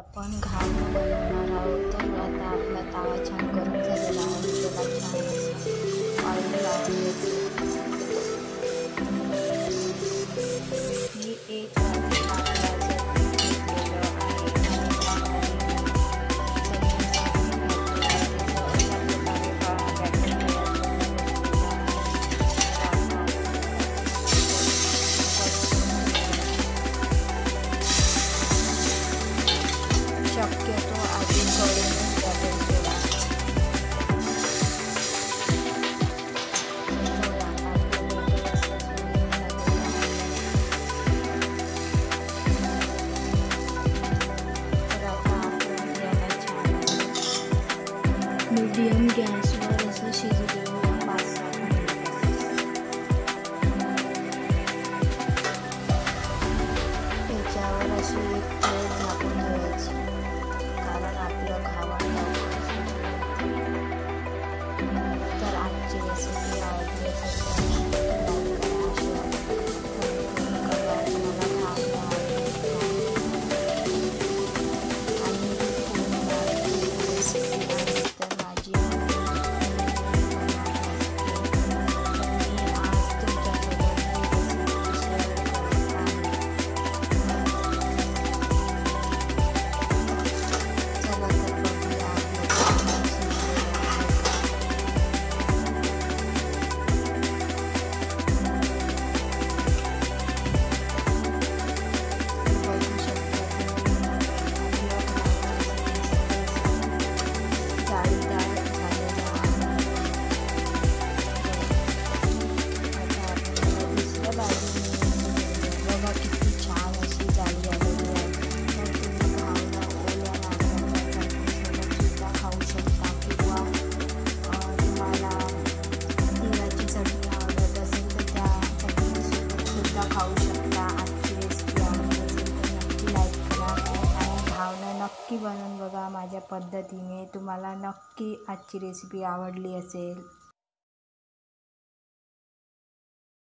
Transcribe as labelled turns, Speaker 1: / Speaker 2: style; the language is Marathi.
Speaker 1: आपण घावन बनवणार आहोत. तर आता आपला तवा छान गरम झालेला आहे. त्याला छान असं ऑइल लावून घ्यायचं. मी एक वाटी तांदळाचं पीठ घेतलेलं आहे आणि त्यामध्ये चवीनुसार मीठ घातलेलं आहे. अशा प्रकारे बॅटर तयार करून घेतलेलं आहे. शक्यतो आधी कढईने बॅटर सोडा. मीडियम गॅसवर असं शिजू देऊया 5-7 मिनिटं. त्याच्यावर अशी एक प्लेट झाकून ठेवायची, कारण आपलं घावन लवकर शिजेल. तर आजची रेसिपी आवडली असेल तर लाईक करा, शेअर करा. मला घावन आवडते आणि पूर्ण रेसिपी आहे. तर माझी खाऊ शकता. आजची रेसिपी आवडली असेल तर नक्की लाईक करा आणि घावणं नक्की बनवून बघा माझ्या पद्धतीने. तुम्हाला नक्की आजची रेसिपी आवडली असेल.